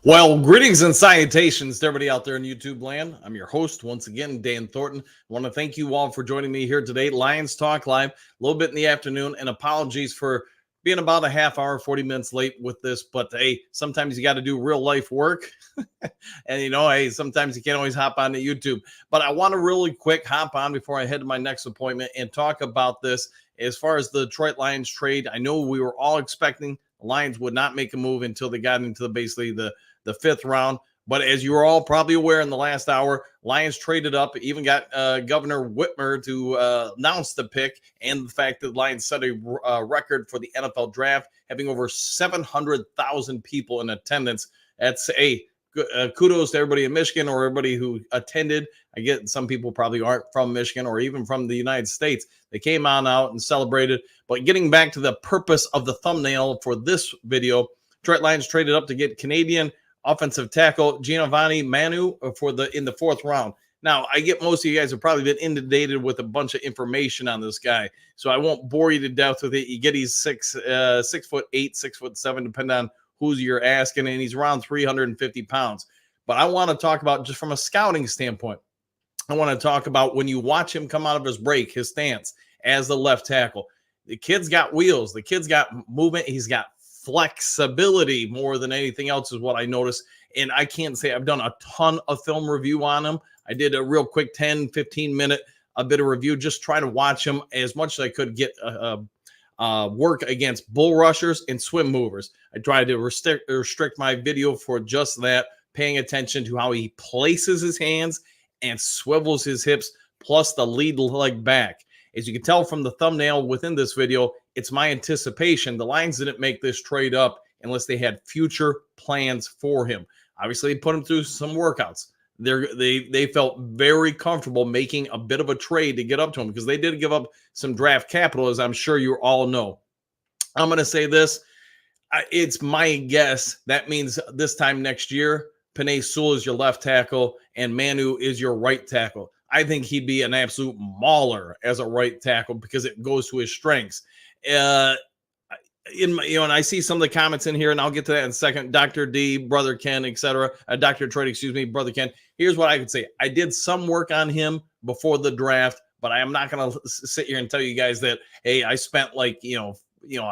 Well, greetings and salutations to everybody out there in YouTube land. I'm your host once again, Dan Thornton. I want to thank you all for joining me here today. Lions Talk Live, a little bit in the afternoon, and apologies for being about a half hour, 40 minutes late with this. But hey, sometimes you got to do real life work. And hey, sometimes you can't always hop on to YouTube. But I want to really quick hop on before I head to my next appointment and talk about this as far as the Detroit Lions trade. I know we were all expecting the Lions would not make a move until they got into basically the fifth round. But as you are all probably aware, in the last hour, Lions traded up, even got Governor Whitmer to announce the pick, and the fact that Lions set a record for the NFL draft, having over 700,000 people in attendance. That's kudos to everybody in Michigan or everybody who attended. I get some people probably aren't from Michigan or even from the United States. They came on out and celebrated. But getting back to the purpose of the thumbnail for this video, Detroit Lions traded up to get Canadian offensive tackle Giovani Manu in the fourth round. Now, I get most of you guys have probably been inundated with a bunch of information on this guy, so I won't bore you to death with it. You get he's 6'8", 6'7", depending on who you're asking, and he's around 350 pounds. But I want to talk about, just from a scouting standpoint, I want to talk about when you watch him come out of his break, his stance as the left tackle. The kid's got wheels. The kid's got movement. He's got flexibility more than anything else is what I noticed. And I can't say I've done a ton of film review on him. I did a real quick 10, 15 minute a bit of review, just trying to watch him as much as I could get work against bull rushers and swim movers. I tried to restrict my video for just that, paying attention to how he places his hands and swivels his hips, plus the lead leg back. As you can tell from the thumbnail within this video, it's my anticipation the Lions didn't make this trade up unless they had future plans for him. Obviously, they put him through some workouts. They felt very comfortable making a bit of a trade to get up to him because they did give up some draft capital, as I'm sure you all know. I'm going to say this. It's my guess that means this time next year, Penei Sewell is your left tackle and Manu is your right tackle. I think he'd be an absolute mauler as a right tackle because it goes to his strengths. And I see some of the comments in here, and I'll get to that in a second. Dr. D, Brother Ken, etc. Dr. Detroit, excuse me, Brother Ken. Here's what I could say. I did some work on him before the draft, but I am not going to sit here and tell you guys that, hey, I spent like, a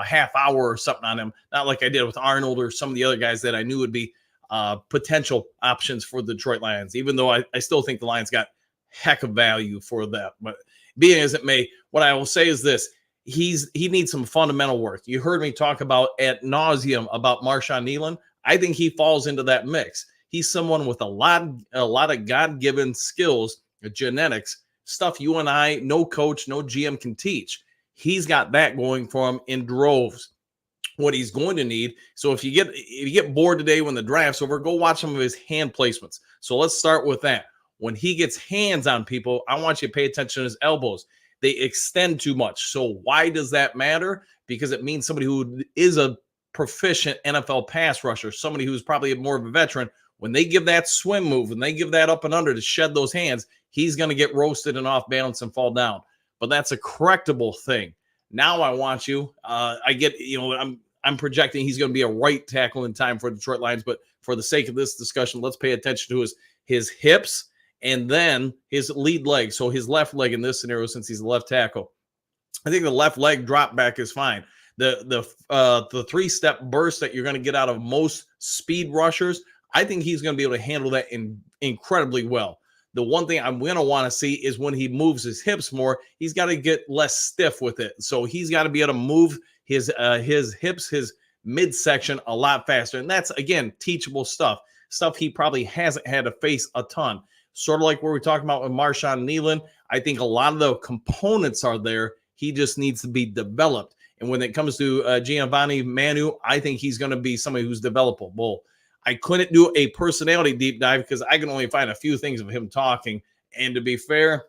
half hour or something on him. Not like I did with Arnold or some of the other guys that I knew would be potential options for the Detroit Lions, even though I still think the Lions got heck of value for that. But being as it may, what I will say is this. He needs some fundamental work. You heard me talk about ad nauseum about Marshawn Nealon. I think he falls into that mix. He's someone with a lot of God-given skills, genetics, stuff you and I, no coach, no GM can teach. He's got that going for him in droves. What he's going to need. So if you get bored today when the draft's over, go watch some of his hand placements. So let's start with that. When he gets hands on people, I want you to pay attention to his elbows. They extend too much. So why does that matter? Because it means somebody who is a proficient NFL pass rusher, somebody who's probably more of a veteran, when they give that swim move, when they give that up and under to shed those hands, he's going to get roasted and off balance and fall down. But that's a correctable thing. Now I want you, I'm projecting he's going to be a right tackle in time for the Detroit Lions. But for the sake of this discussion, let's pay attention to his hips and then his lead leg. So his left leg in this scenario, since he's a left tackle, I think the left leg drop back is fine. The three-step burst that you're going to get out of most speed rushers, I think he's going to be able to handle that incredibly well. The one thing I'm going to want to see is when he moves his hips more, he's got to get less stiff with it. So he's got to be able to move his hips, his midsection a lot faster. And that's, again, teachable stuff he probably hasn't had to face a ton. Sort of like what we're talking about with Marshawn Nealon. I think a lot of the components are there. He just needs to be developed. And when it comes to Giovani Manu, I think he's going to be somebody who's developable. I couldn't do a personality deep dive because I can only find a few things of him talking. And to be fair,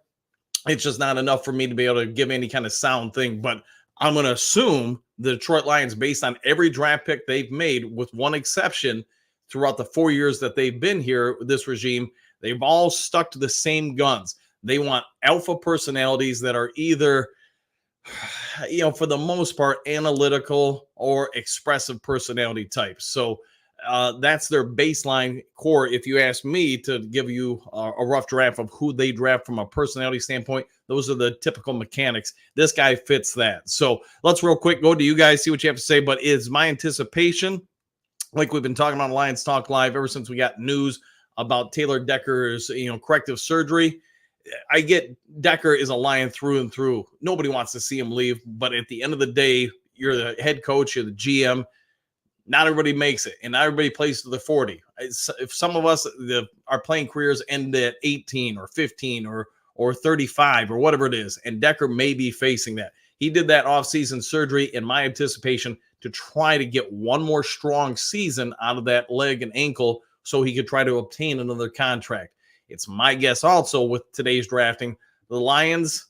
it's just not enough for me to be able to give any kind of sound thing. But I'm going to assume the Detroit Lions, based on every draft pick they've made, with one exception, throughout the 4 years that they've been here, this regime, they've all stuck to the same guns. They want alpha personalities that are either, for the most part, analytical or expressive personality types. So That's their baseline core. If you ask me to give you a rough draft of who they draft from a personality standpoint, those are the typical mechanics. This guy fits that. So let's real quick go to you guys, see what you have to say. But is my anticipation, like we've been talking about Lions Talk Live ever since we got news about Taylor Decker's, corrective surgery. I get Decker is a Lion through and through. Nobody wants to see him leave, but at the end of the day, you're the head coach, you're the GM. Not everybody makes it, and not everybody plays to the 40. If some of us, our playing careers end at 18 or 15 or 35 or whatever it is, and Decker may be facing that. He did that offseason surgery in my anticipation to try to get one more strong season out of that leg and ankle so he could try to obtain another contract. It's my guess also with today's drafting, the Lions,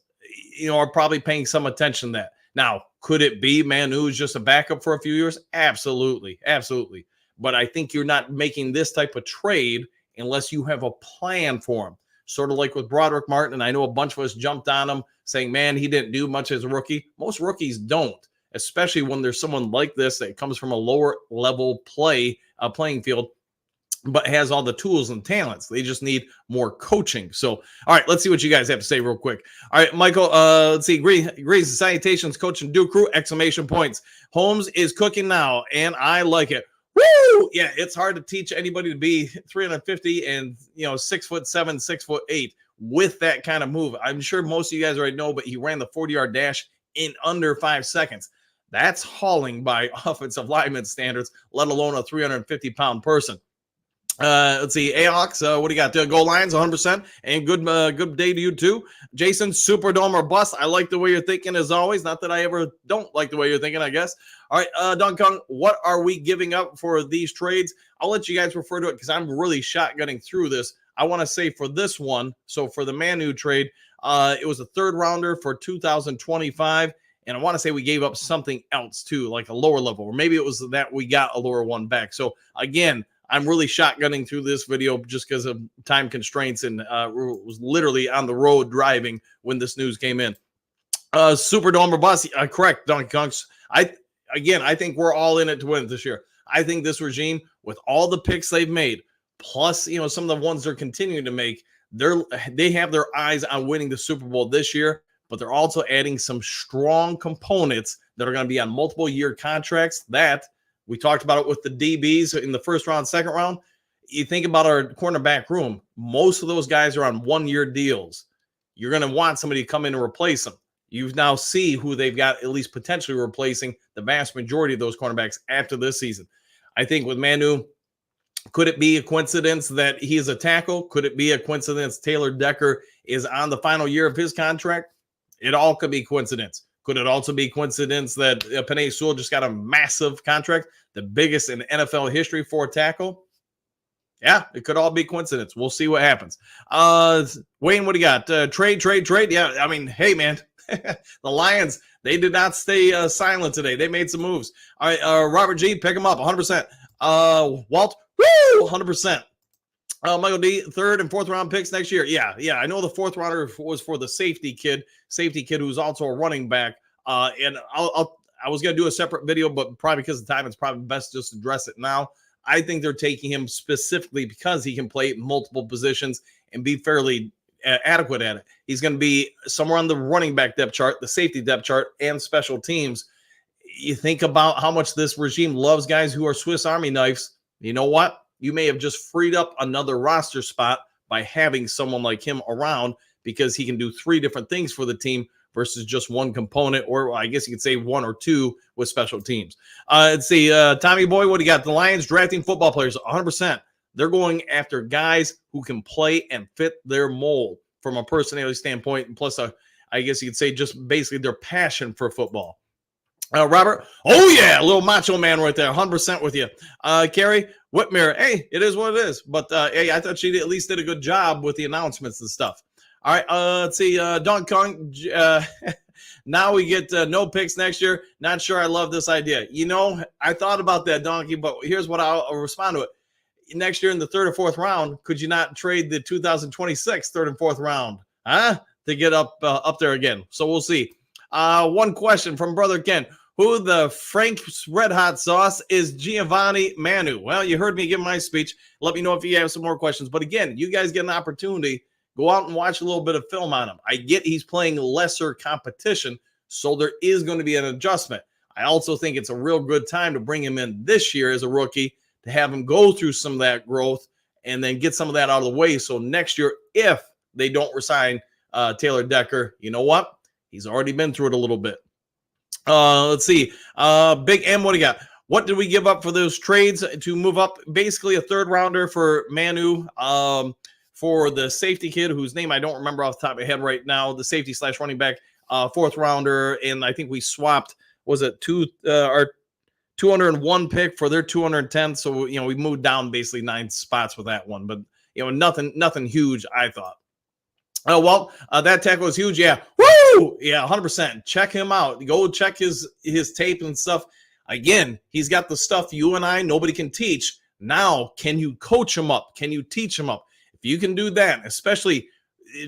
are probably paying some attention to that. Now, could it be Manu is just a backup for a few years? Absolutely. Absolutely. But I think you're not making this type of trade unless you have a plan for him. Sort of like with Broderick Martin, and I know a bunch of us jumped on him saying, man, he didn't do much as a rookie. Most rookies don't, especially when there's someone like this that comes from a lower level playing field, but has all the tools and talents. They just need more coaching. So, all right, let's see what you guys have to say real quick. All right, Michael, let's see. Greetings, salutations, coach and Duke crew, exclamation points. Holmes is cooking now, and I like it. Woo! Yeah, it's hard to teach anybody to be 350 and, 6'7", 6'8" with that kind of move. I'm sure most of you guys already know, but he ran the 40-yard dash in under 5 seconds. That's hauling by offensive lineman standards, let alone a 350-pound person. Let's see, Aox, what do you got? Go Lions, 100%, and good day to you too. Jason, Superdome or bust. I like the way you're thinking as always. Not that I ever don't like the way you're thinking, I guess. All right, Don Kong, what are we giving up for these trades? I'll let you guys refer to it because I'm really shotgunning through this. I want to say for this one, so for the Manu trade, it was a third rounder for 2025. And I want to say we gave up something else too, like a lower level, or maybe it was that we got a lower one back. So again, I'm really shotgunning through this video just because of time constraints and was literally on the road driving when this news came in. Superdome or bust, correct, Donkey Kongs. I think we're all in it to win this year. I think this regime, with all the picks they've made, plus some of the ones they're continuing to make, they have their eyes on winning the Super Bowl this year, but they're also adding some strong components that are going to be on multiple year contracts that we talked about it with the DBs in the first round, second round. You think about our cornerback room. Most of those guys are on one-year deals. You're going to want somebody to come in and replace them. You now see who they've got at least potentially replacing the vast majority of those cornerbacks after this season. I think with Manu, could it be a coincidence that he is a tackle? Could it be a coincidence Taylor Decker is on the final year of his contract? It all could be coincidence. Could it also be coincidence that Penei Sewell just got a massive contract, the biggest in NFL history for a tackle? Yeah, it could all be coincidence. We'll see what happens. Wayne, what do you got? Trade. Yeah, I mean, hey, man, the Lions, they did not stay silent today. They made some moves. All right, Robert G, pick him up, 100%. Walt, woo, 100%. Michael D, third and fourth round picks next year. Yeah. I know the fourth rounder was for the safety kid who's also a running back. And I was going to do a separate video, but probably because of time, it's probably best just to address it now. I think they're taking him specifically because he can play multiple positions and be fairly adequate at it. He's going to be somewhere on the running back depth chart, the safety depth chart, and special teams. You think about how much this regime loves guys who are Swiss Army knives. You know what? You may have just freed up another roster spot by having someone like him around because he can do three different things for the team versus just one component, or I guess you could say one or two with special teams. Let's see, Tommy Boy, what do you got? The Lions drafting football players, 100%. They're going after guys who can play and fit their mold from a personality standpoint, and plus, I guess you could say just basically their passion for football. Robert, oh yeah, a little macho man right there, 100% with you. Carrie Whitmer, hey, it is what it is. But hey, I thought she at least did a good job with the announcements and stuff. All right, let's see, Don Kong. Now we get no picks next year. Not sure I love this idea. I thought about that, Donkey, but here's what I'll respond to it. Next year in the third or fourth round, could you not trade the 2026 third and fourth round, to get up there again? So we'll see. One question from Brother Ken. who the Frank's Red Hot Sauce is Giovani Manu. Well, you heard me give my speech. Let me know if you have some more questions. But again, you guys get an opportunity. Go out and watch a little bit of film on him. I get he's playing lesser competition, so there is going to be an adjustment. I also think it's a real good time to bring him in this year as a rookie to have him go through some of that growth and then get some of that out of the way. So next year, if they don't resign Taylor Decker, you know what? He's already been through it a little bit. Let's see. Big M, what do you got? What did we give up for those trades to move up? Basically a third rounder for Manu, for the safety kid whose name I don't remember off the top of my head right now, the safety / running back, fourth rounder. And I think we swapped, was it our 201 pick for their 210. So, we moved down basically 9 spots with that one, but nothing huge, I thought. That tackle was huge. Yeah. Woo! Yeah, 100%. Check him out. Go check his tape and stuff. Again, he's got the stuff you and I, nobody can teach. Now, can you coach him up? Can you teach him up? If you can do that, especially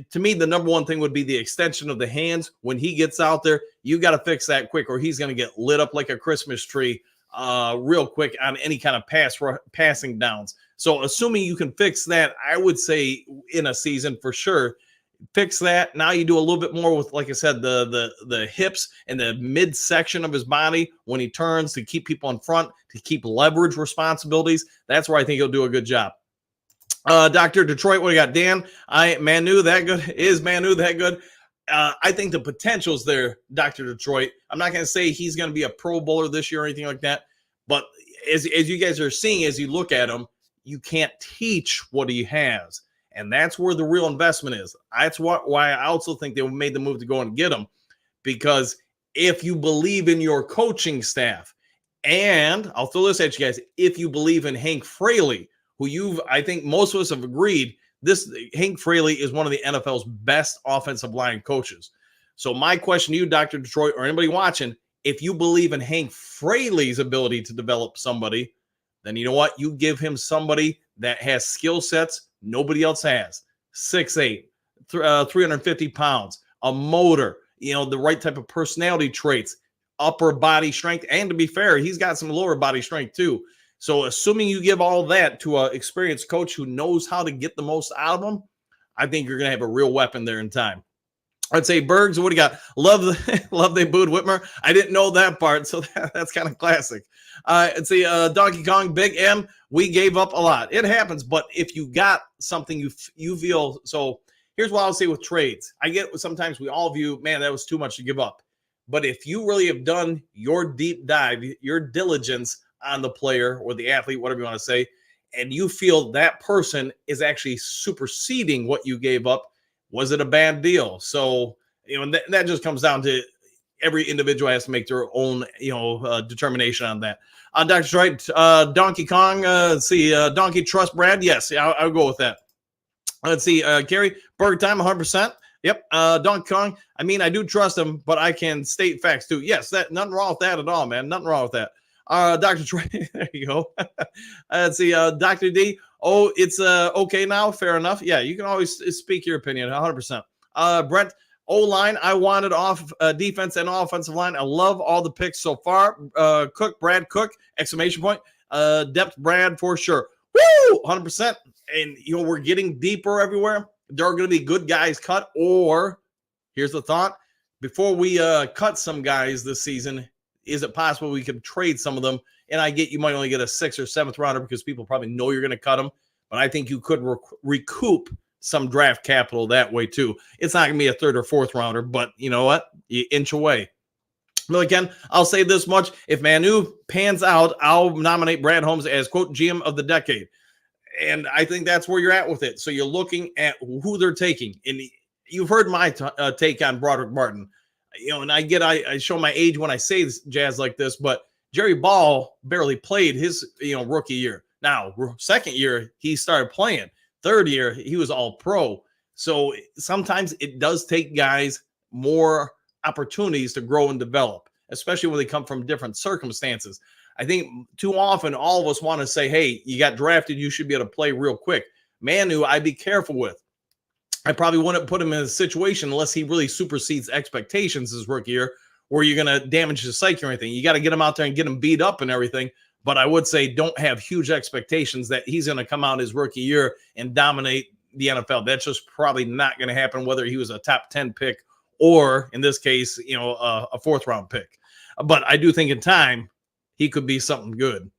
to me, the number one thing would be the extension of the hands. When he gets out there, you got to fix that quick or he's going to get lit up like a Christmas tree real quick on any kind of passing downs. So assuming you can fix that, I would say in a season for sure, fix that. Now you do a little bit more with, like I said, the hips and the midsection of his body when he turns to keep people in front, to keep leverage responsibilities. That's where I think he'll do a good job. Dr. Detroit, what do you got? Dan, Manu, that good? Is Manu that good? I think the potential's there, Dr. Detroit. I'm not going to say he's going to be a Pro Bowler this year or anything like that, but as you guys are seeing, as you look at him, you can't teach what he has. And that's where the real investment is. That's why I also think they made the move to go and get him. Because if you believe in your coaching staff, and I'll throw this at you guys, if you believe in Hank Fraley, who I think most of us have agreed, Hank Fraley is one of the NFL's best offensive line coaches. So my question to you, Dr. Detroit, or anybody watching, if you believe in Hank Fraley's ability to develop somebody, then you know what? You give him somebody that has skill sets nobody else has. 6'8", 350 pounds, a motor, the right type of personality traits, upper body strength. And to be fair, he's got some lower body strength too. So assuming you give all that to an experienced coach who knows how to get the most out of them, I think you're going to have a real weapon there in time. I'd say Bergs, what do you got? Love they booed Whitmer. I didn't know that part, so that's kind of classic. I'd say Donkey Kong, Big M, we gave up a lot. It happens, but if you got something you feel, so here's what I'll say with trades. I get sometimes we all view, man, that was too much to give up. But if you really have done your deep dive, your diligence on the player or the athlete, whatever you want to say, and you feel that person is actually superseding what you gave up, was it a bad deal? So, that just comes down to every individual has to make their own, determination on that. Dr. Wright, Donkey Kong, let's see, Donkey Trust Brad. Yes, I'll go with that. Let's see, Gary, Berg time, 100%. Yep, Donkey Kong. I mean, I do trust him, but I can state facts too. Yes, nothing wrong with that at all, man. Nothing wrong with that. Dr. Trey, there you go. Let's see, Dr. D. Oh, it's okay now. Fair enough. Yeah, you can always speak your opinion, 100%. Brent, O-line, I wanted off defense and offensive line. I love all the picks so far. Brad Cook, exclamation point. Depth Brad for sure. Woo, 100%. And, we're getting deeper everywhere. There are going to be good guys cut, or here's the thought. Before we cut some guys this season, is it possible we could trade some of them? And I get you might only get a 6th or 7th rounder because people probably know you're going to cut them. But I think you could recoup some draft capital that way too. It's not going to be a 3rd or 4th rounder, but you know what? You inch away. But again, I'll say this much. If Manu pans out, I'll nominate Brad Holmes as, quote, GM of the decade. And I think that's where you're at with it. So you're looking at who they're taking. And you've heard my take on Broderick Martin. And I show my age when I say this, jazz like this, but Jerry Ball barely played his, rookie year. Now, 2nd year, he started playing. 3rd year, he was all pro. So sometimes it does take guys more opportunities to grow and develop, especially when they come from different circumstances. I think too often all of us want to say, hey, you got drafted, you should be able to play real quick. Manu, I'd be careful with. I probably wouldn't put him in a situation unless he really supersedes expectations his rookie year, where you're going to damage his psyche or anything. You got to get him out there and get him beat up and everything. But I would say don't have huge expectations that he's going to come out his rookie year and dominate the NFL. That's just probably not going to happen, whether he was a top 10 pick or, in this case, a fourth-round pick. But I do think in time he could be something good.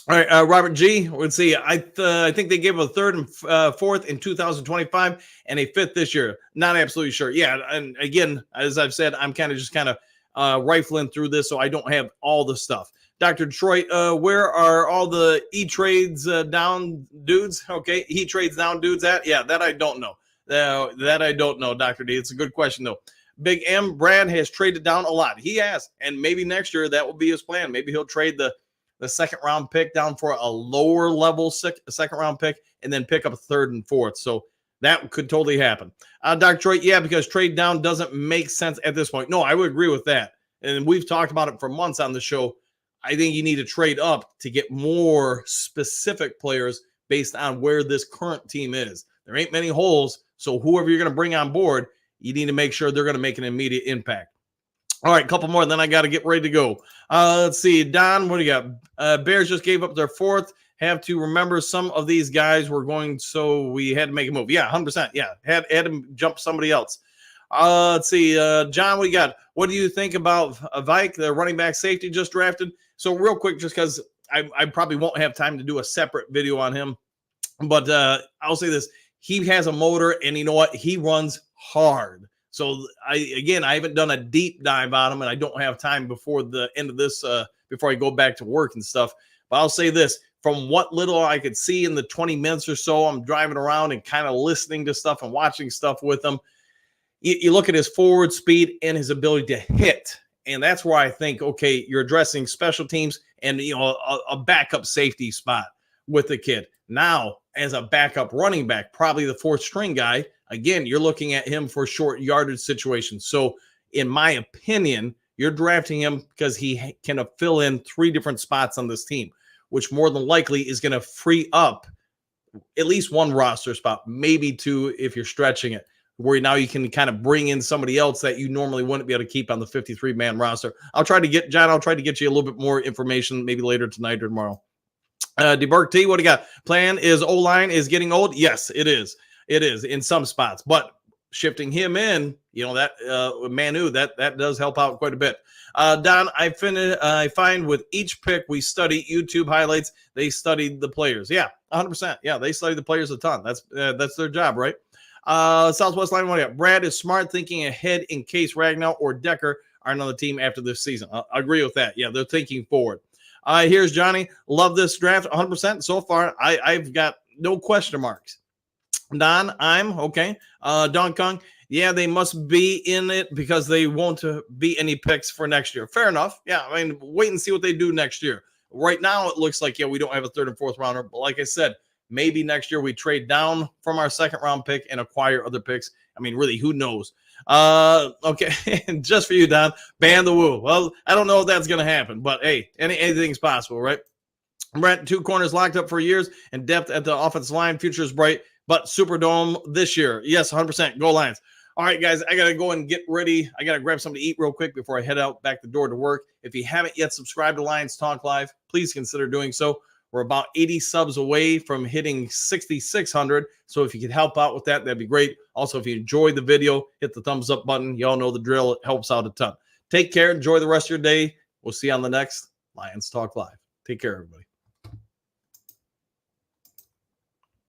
All right, Robert G. Let's see. I think they gave a third and fourth in 2025 and a fifth this year. Not absolutely sure. Yeah, and again, as I've said, I'm kind of rifling through this, so I don't have all the stuff. Dr. Detroit, where are all the E-Trades down dudes? Okay, E-Trades down dudes at? Yeah, that I don't know. That I don't know, Dr. D. It's a good question, though. Big M, Brad has traded down a lot. He has, and maybe next year that will be his plan. Maybe he'll trade the second-round pick down for a lower-level second-round pick and then pick up a third and fourth. So that could totally happen. Dr. Detroit, yeah, because trade down doesn't make sense at this point. No, I would agree with that. And we've talked about it for months on the show. I think you need to trade up to get more specific players based on where this current team is. There ain't many holes, so whoever you're going to bring on board, you need to make sure they're going to make an immediate impact. All right, a couple more, then I got to get ready to go. Let's see. Don, what do you got? Bears just gave up their fourth. Have to remember some of these guys were going, so we had to make a move. Yeah, 100%. Yeah, had to jump somebody else. Let's see. John, what do you got? What do you think about Vike, the running back safety just drafted? So real quick, just because I probably won't have time to do a separate video on him, but I'll say this. He has a motor, and you know what? He runs hard. So I haven't done a deep dive on him, and I don't have time before the end of this, before I go back to work and stuff. But I'll say this. From what little I could see in the 20 minutes or so, I'm driving around and kind of listening to stuff and watching stuff with him. You look at his forward speed and his ability to hit. And that's where I think, okay, you're addressing special teams and, a backup safety spot with the kid. Now, as a backup running back, probably the fourth string guy, again, you're looking at him for short yardage situations. So in my opinion, you're drafting him because he can fill in three different spots on this team, which more than likely is going to free up at least one roster spot, maybe two if you're stretching it, where now you can kind of bring in somebody else that you normally wouldn't be able to keep on the 53-man roster. I'll try to get you a little bit more information maybe later tonight or tomorrow. DeBurk T, what do you got? Plan is O-line is getting old? Yes, it is. It is in some spots, but shifting him in, that Manu, that does help out quite a bit. Don, I find with each pick we study YouTube highlights. They studied the players. Yeah, 100%. Yeah, they study the players a ton. That's their job, right? Southwest line, what do you got? Brad is smart, thinking ahead in case Ragnow or Decker are on the team after this season. I agree with that. Yeah, they're thinking forward. Here's Johnny. Love this draft 100% so far. I've got no question marks. Don, I'm okay. Don Kong, yeah, they must be in it because they won't be any picks for next year. Fair enough. Yeah, I mean, wait and see what they do next year. Right now, it looks like, we don't have a third and fourth rounder. But like I said, maybe next year we trade down from our second round pick and acquire other picks. I mean, really, who knows? Okay, just for you, Don, ban the woo. Well, I don't know if that's going to happen, but hey, anything's possible, right? Brent, two corners locked up for years and depth at the offensive line. Future is bright, but Superdome this year. Yes, 100%. Go Lions. All right, guys, I got to go and get ready. I got to grab something to eat real quick before I head out back the door to work. If you haven't yet subscribed to Lions Talk Live, please consider doing so. We're about 80 subs away from hitting 6,600. So if you could help out with that, that'd be great. Also, if you enjoyed the video, hit the thumbs up button. Y'all know the drill. It helps out a ton. Take care. Enjoy the rest of your day. We'll see you on the next Lions Talk Live. Take care, everybody.